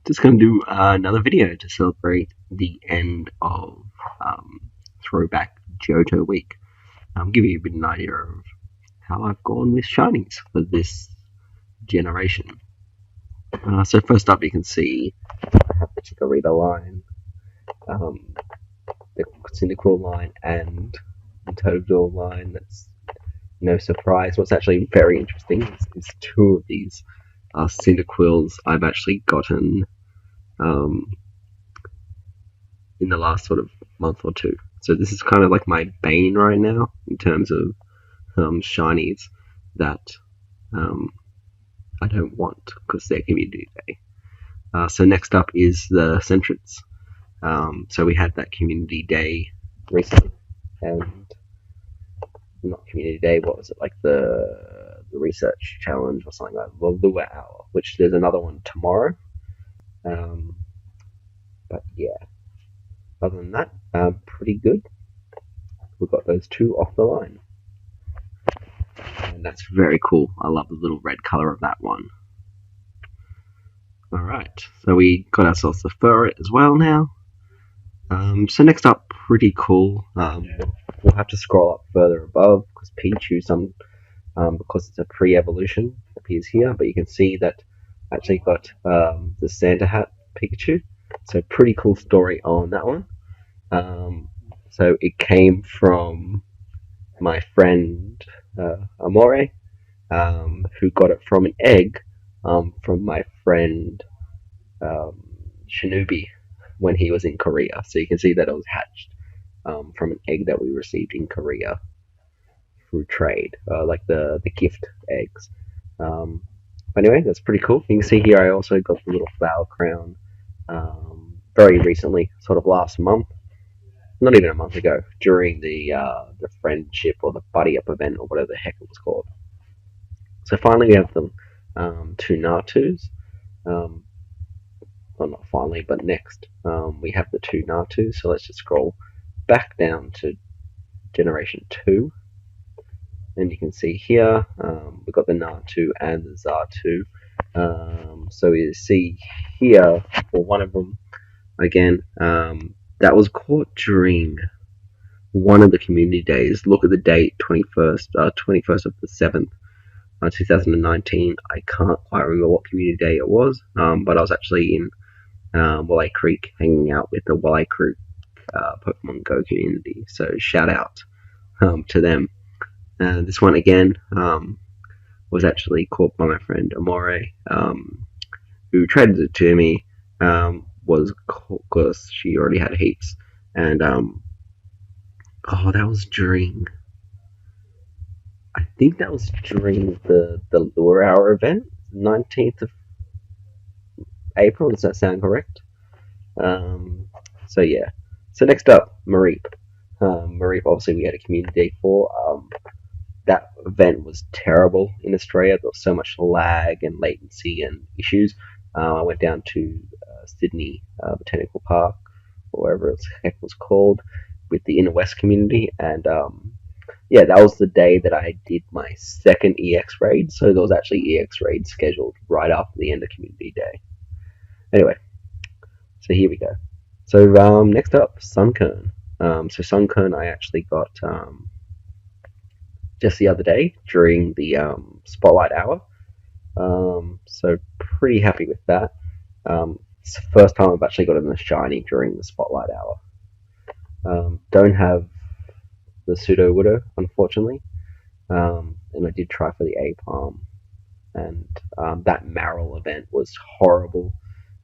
just going to do another video to celebrate the end of Throwback Johto Week. Give you a bit of an idea of how I've gone with shinies for this generation. So first up, you can see I have the Chikorita line, the Cyndaquil line, and the Totodile line. That's no surprise. What's actually very interesting is two of these Cyndaquils I've actually gotten in the last sort of month or two. So this is kind of like my bane right now in terms of shinies that I don't want because they're community day. So next up is the Centrets. So we had that community day recently, and not community day, what was it, like the research challenge or something like that, the Lure Hour, which there's another one tomorrow. But yeah, other than that, pretty good. We've got those two off the line, and that's very cool. I love the little red color of that one. Alright, so we got ourselves the Furret as well now. So next up, pretty cool. We'll have to scroll up further above because Pichu, because it's a pre-evolution, appears here. But you can see that I actually got the Santa Hat Pikachu. So pretty cool story on that one. So it came from my friend Amore, who got it from an egg from my friend Shinobi when he was in Korea. So you can see that it was hatched from an egg that we received in Korea through trade, like the gift eggs. But anyway, that's pretty cool. You can see here I also got the little flower crown very recently, sort of last month. Not even a month ago, during the friendship or the buddy up event or whatever the heck it was called. So finally we have them two Natus. Well, not finally, but next we have the two Natus. So let's just scroll back down to Generation 2. And you can see here we've got the Natu and the Zatu. So you see here for one of them, again, that was caught during one of the community days. Look at the date, 21st of the 7th, 2019. I can't quite remember what community day it was, but I was actually in Walleye Creek hanging out with the Walleye Creek Pokemon Go community. So shout out to them. This one again was actually caught by my friend Amore, who traded it to me. Was because she already had heaps, and that was during, I think that was during the Lure Hour event, 19th of April. Does that sound correct? So yeah. So next up, Mareep. Mareep, obviously we had a community day for. That event was terrible in Australia. There was so much lag and latency and issues. I went down to Sydney Botanical Park, or wherever the heck it was called, with the Inner West community, and yeah, that was the day that I did my second EX raid. So there was actually EX raid scheduled right after the end of community day. Anyway, so here we go. So next up, Sunkern. So Sunkern I actually got just the other day during the Spotlight Hour. So pretty happy with that. It's the first time I've actually got it in the shiny during the Spotlight Hour. Don't have the Pseudo Widow, unfortunately. And I did try for the A-Palm. And that Marill event was horrible.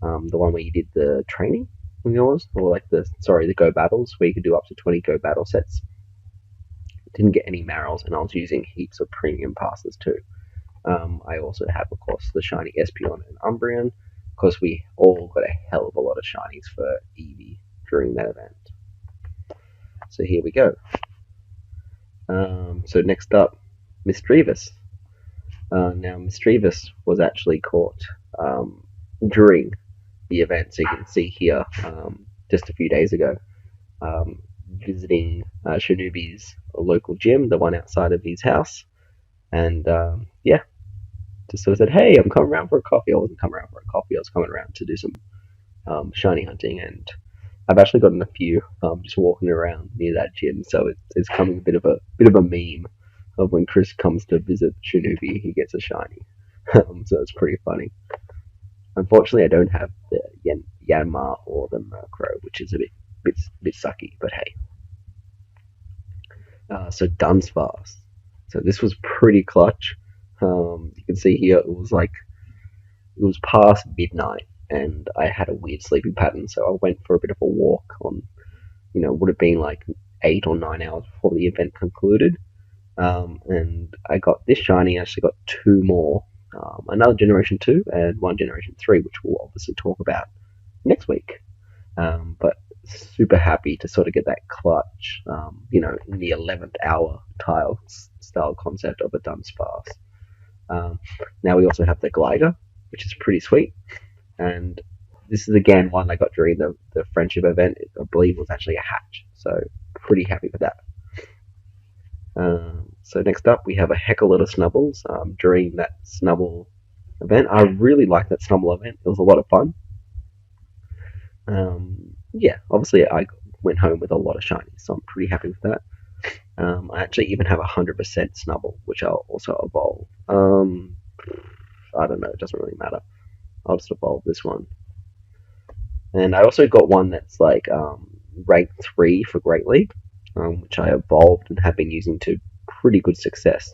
The one where you did the training of yours, or like the Go Battles, where you could do up to 20 Go Battle sets. Didn't get any Marills, and I was using heaps of premium passes too. I also have, of course, the shiny Espeon and Umbreon, because we all got a hell of a lot of shinies for Eevee during that event. So here we go. So next up, Misdreavus. Now, Misdreavus was actually caught during the event, so you can see here just a few days ago, visiting Shinobi's local gym, the one outside of his house, and yeah, just sort of said, "Hey, I'm coming around for a coffee." I wasn't coming around for a coffee. I was coming around to do some shiny hunting, and I've actually gotten a few just walking around near that gym. So it's becoming a bit of a meme of when Chris comes to visit Shinubi, he gets a shiny. So it's pretty funny. Unfortunately, I don't have the Yanma or the Murkrow, which is a bit sucky. But hey, so Dunsparce. So this was pretty clutch. You can see here it was past midnight, and I had a weird sleeping pattern, so I went for a bit of a walk on, would have been like 8 or 9 hours before the event concluded. And I got this shiny. I actually got two more, another Generation 2 and one Generation 3, which we'll obviously talk about next week. But super happy to sort of get that clutch, in the 11th hour style concept of a Dunsparce. Now we also have the Glider, which is pretty sweet. And this is again one I got during the friendship event. I believe it was actually a hatch. So pretty happy with that. So next up we have a heck of a lot of Snubbles during that Snubble event. I really liked that Snubble event. It was a lot of fun. Yeah, obviously I went home with a lot of shinies, so I'm pretty happy with that. I actually even have 100% Snubble, which I'll also evolve. I don't know, it doesn't really matter. I'll just evolve this one. And I also got one that's like rank 3 for Great League, which I evolved and have been using to pretty good success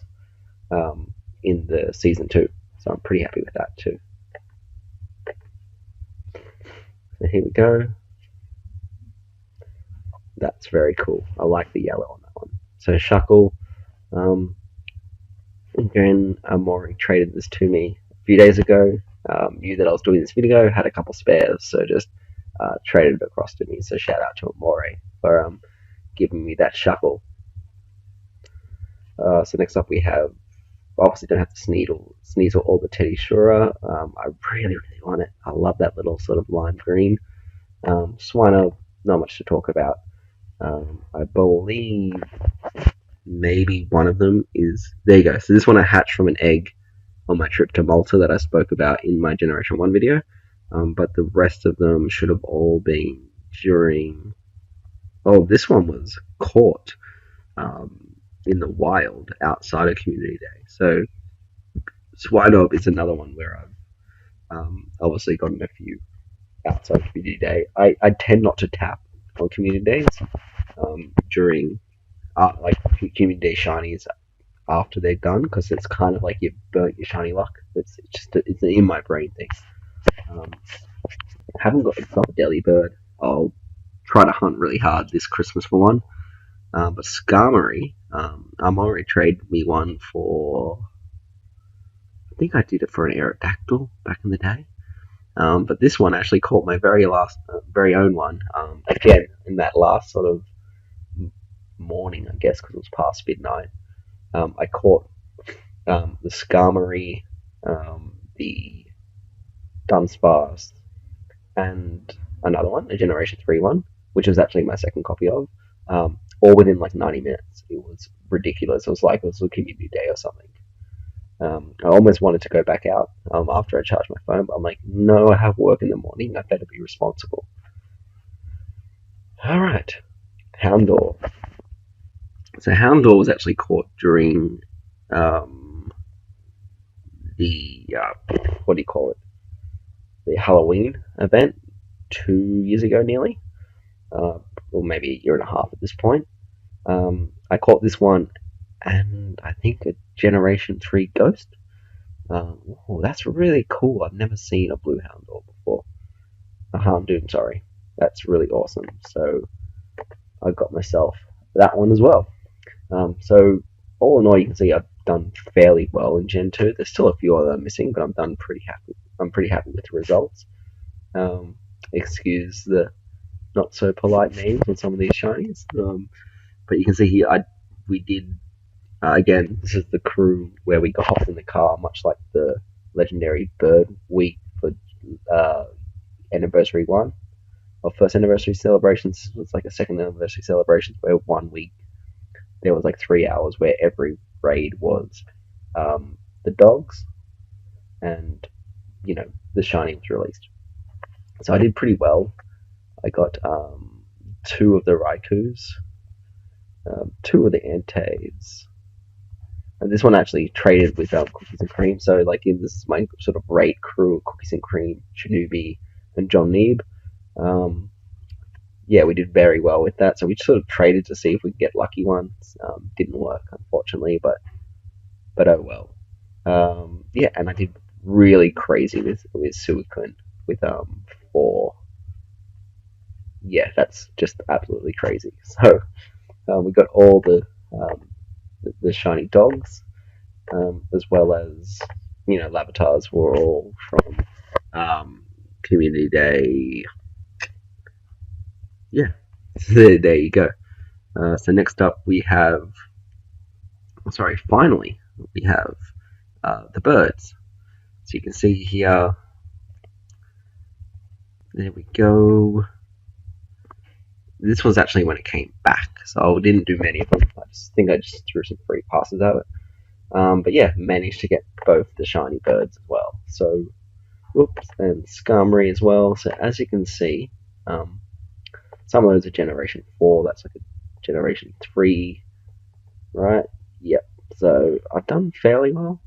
in the Season 2. So I'm pretty happy with that too. So here we go. That's very cool. I like the yellow on that one. So Shuckle, again, Amori traded this to me a few days ago. Knew that I was doing this video, had a couple spares, so just traded it across to me. So shout out to Amori for giving me that Shuckle. So next up we have, obviously don't have the Sneasel or the Teddy Shura. I really want it. I love that little sort of lime green. Swiner, not much to talk about. I believe maybe one of them is, there you go. So this one I hatched from an egg on my trip to Malta that I spoke about in my Generation 1 video. But the rest of them should have all been during, this one was caught in the wild outside of Community Day. So Swinob is another one where I've obviously gotten a few outside Community Day. I tend not to tap on Community Days during like Community Day shinies after they're done, because it's kind of like you've burnt your shiny luck. It's an in my brain thing. Haven't got a Delibird. I'll try to hunt really hard this Christmas for one. But Skarmory, Amori traded me one for, I think I did it for an Aerodactyl back in the day. But this one actually caught my very own one. Again, in that last sort of morning, I guess, because it was past midnight. I caught the Skarmory, the Dunsparce, and another one, a Generation 3 one, which was actually my second copy of, all within like 90 minutes. It was ridiculous. It was like it was a Community Day or something. I almost wanted to go back out after I charged my phone, but I'm like, no, I have work in the morning. I better be responsible. All right, Houndour. So Houndour was actually caught during the what do you call it? The Halloween event 2 years ago, nearly, or maybe a year and a half at this point. I caught this one, and I think a Generation 3 Ghost. That's really cool. I've never seen a blue Houndour before. A Houndoom, sorry. That's really awesome. So I got myself that one as well. So all in all, you can see I've done fairly well in Gen 2. There's still a few other missing, but I'm done pretty happy. I'm pretty happy with the results. Excuse the not so polite names on some of these shinies. But you can see here, we did, again, this is the crew where we got hopped in the car, much like the legendary Bird Week for Anniversary 1, or first anniversary celebrations. It was like a second anniversary celebration where 1 week there was like 3 hours where every raid was the dogs. and the shiny was released. So I did pretty well. I got 2 of the Raikus, 2 of the Antes, and this one actually traded with Cookies and Cream. So like this is my sort of raid crew of Cookies and Cream, Shinobi, and John Neeb. Yeah, we did very well with that. So we sort of traded to see if we could get lucky ones. Didn't work, unfortunately, but oh well. Yeah, and I did really crazy with Suicune with 4. Yeah, that's just absolutely crazy. So we got all the shiny dogs, as well as Lavatars were all from Community Day. Yeah, there you go. So next up we have, finally we have the birds. So you can see here. There we go. This was actually when it came back, so I didn't do many of them. I think I just threw some free passes at it. But yeah, managed to get both the shiny birds as well. So, whoops, and Skarmory as well. So as you can see, some of those are Generation 4. That's like a Generation 3, right? Yep. So I've done fairly well.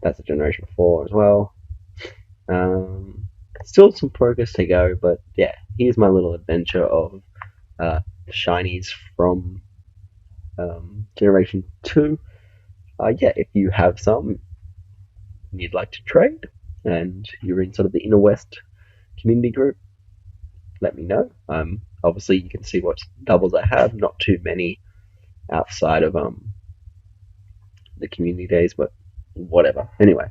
That's a Generation 4 as well. Still some progress to go, but yeah, here's my little adventure of shinies from Generation 2. Yeah, if you have some and you'd like to trade and you're in sort of the Inner West community group, let me know. Obviously, you can see what doubles I have, not too many outside of the community days, but whatever. Anyway,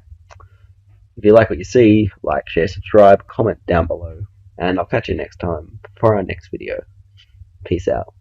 if you like what you see, like, share, subscribe, comment down below, and I'll catch you next time for our next video. Peace out.